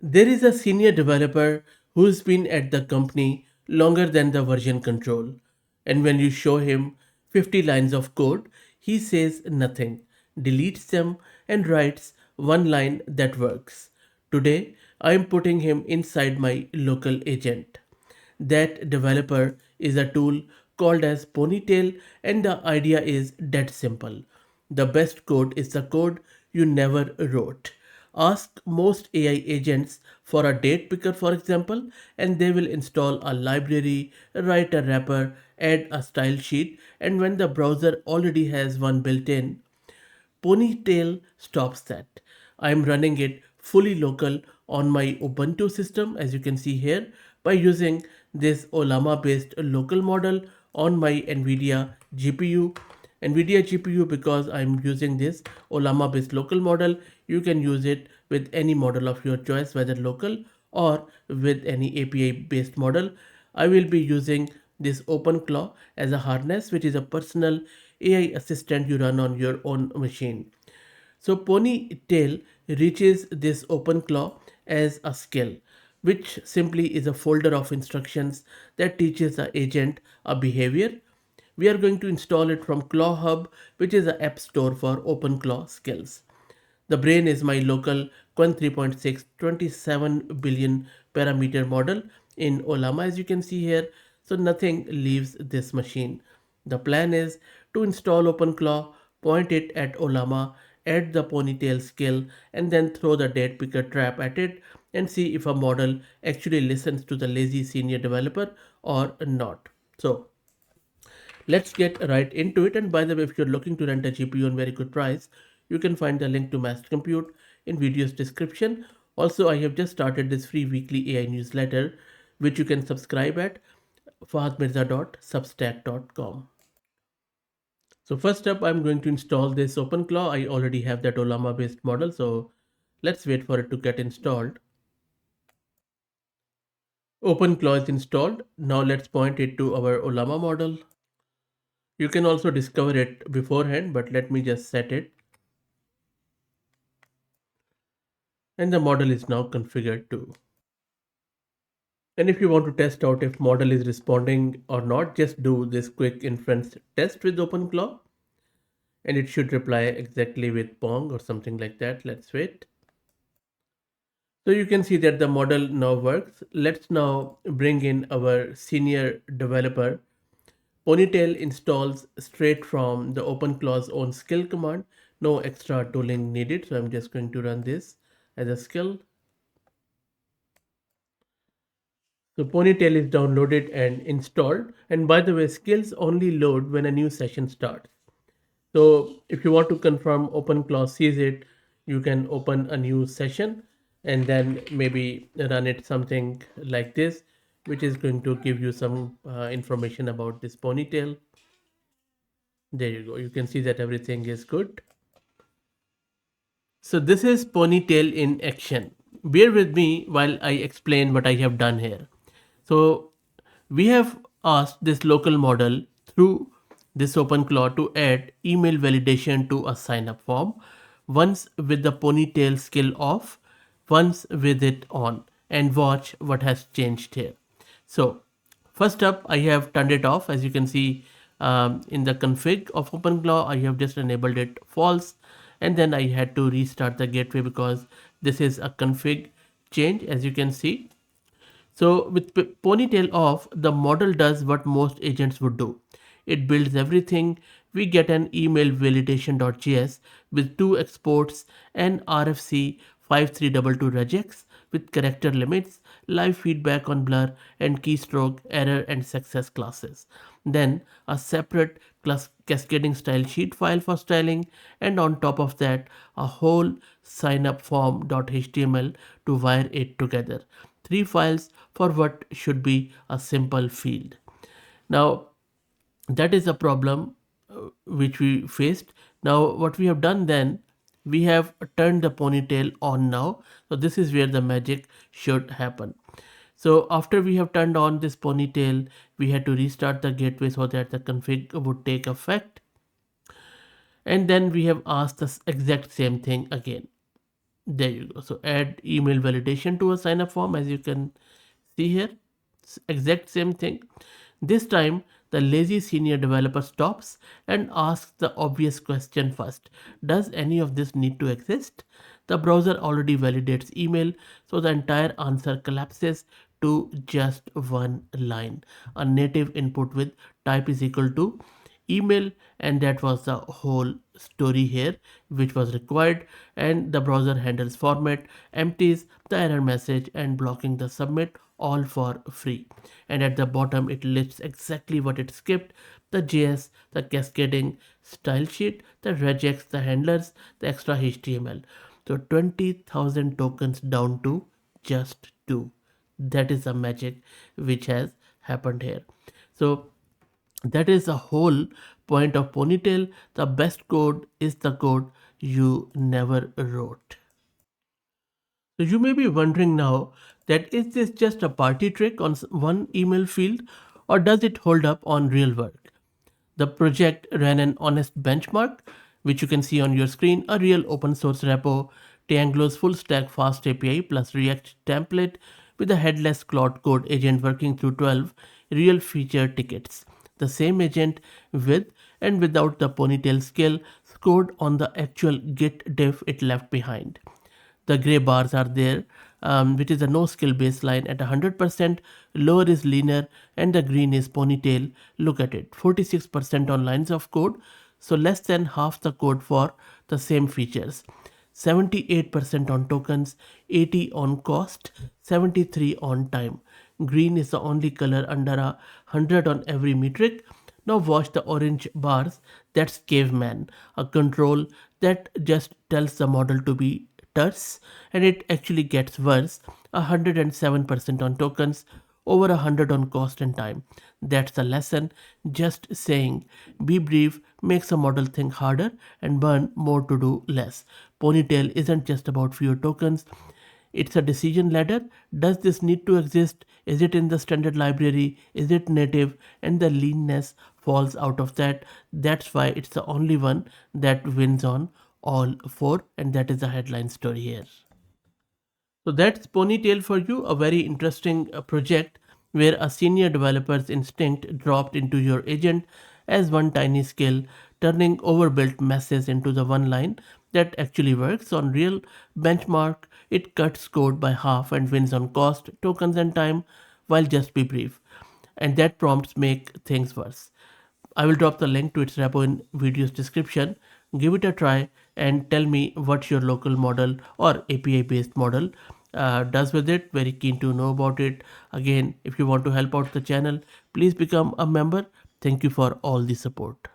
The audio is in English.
There is a senior developer who's been at the company longer than the version control. And when you show him 50 lines of code, he says nothing, deletes them, and writes one line that works. Today, I am putting him inside my local agent. That developer is a tool called as Ponytail, and the idea is that simple. The best code is the code you never wrote. Ask most AI agents for a date picker, for example, and they will install a library, write a wrapper, add a style sheet, and when the browser already has one built in, Ponytail stops that. I'm running it fully local on my Ubuntu system, as you can see here, by using this Ollama based local model on my NVIDIA GPU. NVIDIA GPU, because I'm using this Ollama based local model, you can use it with any model of your choice, whether local or with any API based model. I will be using this OpenClaw as a harness, which is a personal AI assistant you run on your own machine. So Ponytail reaches this OpenClaw as a skill, which simply is a folder of instructions that teaches the agent a behavior. We are going to install it from Claw Hub, which is the app store for OpenClaw skills. The brain is my local Quen 3.6 27 billion parameter model in Ollama, as you can see here. So nothing leaves this machine. The plan is to install OpenClaw, point it at Ollama, add the ponytail skill, and then throw the date picker trap at it and see if a model actually listens to the lazy senior developer or not. So let's get right into it. And by the way, if you're looking to rent a GPU on very good price, you can find the link to Master Compute in video's description. Also, I have just started this free weekly AI newsletter, which you can subscribe at fahadmirza.substack.com. So first up, I'm going to install this OpenClaw. I already have that Ollama based model, so let's wait for it to get installed. OpenClaw is installed. Now let's point it to our Ollama model. You can also discover it beforehand, but let me just set it. And the model is now configured too. And if you want to test out if model is responding or not, just do this quick inference test with OpenClaw and it should reply exactly with Pong or something like that. Let's wait. So you can see that the model now works. Let's now bring in our senior developer. Ponytail installs straight from the OpenClaw's own skill command. No extra tooling needed. So I'm just going to run this as a skill. So Ponytail is downloaded and installed. And by the way, skills only load when a new session starts. So if you want to confirm OpenClaw sees it, you can open a new session and then maybe run it something like this, which is going to give you some information about this Ponytail. There you go. You can see that everything is good. So this is Ponytail in action. Bear with me while I explain what I have done here. So we have asked this local model through this OpenClaw to add email validation to a sign up form, once with the ponytail skill off, once with it on, and watch what has changed here. So first up, I have turned it off. As you can see in the config of OpenClaw, I have just enabled it false, and then I had to restart the gateway because this is a config change, as you can see. So with Ponytail off, the model does what most agents would do. It builds everything. We get an email validation.js with two exports and RFC 5322 regex with character limits, live feedback on blur and keystroke, error and success classes. Then a separate cascading style sheet file for styling, and on top of that a whole signup form.html to wire it together. Three files for what should be a simple field. Now that is a problem which we faced. Now what we have done then, we have turned the ponytail on now. So this is where the magic should happen. So after we have turned on this ponytail, we had to restart the gateway so that the config would take effect. And then we have asked the exact same thing again. There you go. So add email validation to a sign up form, as you can see here. Exact same thing. This time, the lazy senior developer stops and asks the obvious question first. Does any of this need to exist? The browser already validates email, so the entire answer collapses to just one line. A native input with type is equal to email, and that was the whole story here which was required. And the browser handles format, empties the error message, and blocking the submit, all for free. And at the bottom it lists exactly what it skipped: the JS, the cascading style sheet, the regex, the handlers, the extra HTML. So 20,000 tokens down to just two. That is the magic which has happened here. So that is the whole point of Ponytail. The best code is the code you never wrote. So you may be wondering now that is this just a party trick on one email field, or does it hold up on real work? The project ran an honest benchmark, which you can see on your screen, a real open source repo, Trianglo's full stack fast API plus React template with a headless Cloud Code agent working through 12 real feature tickets. The same agent with and without the ponytail skill scored on the actual Git diff it left behind. The gray bars are there, which is a no skill baseline at 100%. Lower is linear, and the green is ponytail. Look at it, 46% on lines of code, so less than half the code for the same features. 78% on tokens, 80 on cost, 73 on time. Green is the only color under 100 on every metric. Now watch the orange bars. That's caveman, a control that just tells the model to be terse, and it actually gets worse. 107% on tokens, over 100 on cost and time. That's the lesson. Just saying, be brief makes a model think harder and burn more to do less. Ponytail isn't just about fewer tokens, it's a decision ladder. Does this need to exist? Is it in the standard library? Is it native? And the leanness falls out of that. That's why it's the only one that wins on all four, and that is the headline story here. So that's Ponytail for you, a very interesting project where a senior developer's instinct dropped into your agent as one tiny skill, turning overbuilt messes into the one line that actually works. On real benchmark, it cuts code by half and wins on cost, tokens, and time, while just be brief. And that prompts make things worse. I will drop the link to its repo in video's description. Give it a try and tell me what your local model or API based model does with it. Very keen to know about it. Again, if you want to help out the channel, please become a member. Thank you for all the support.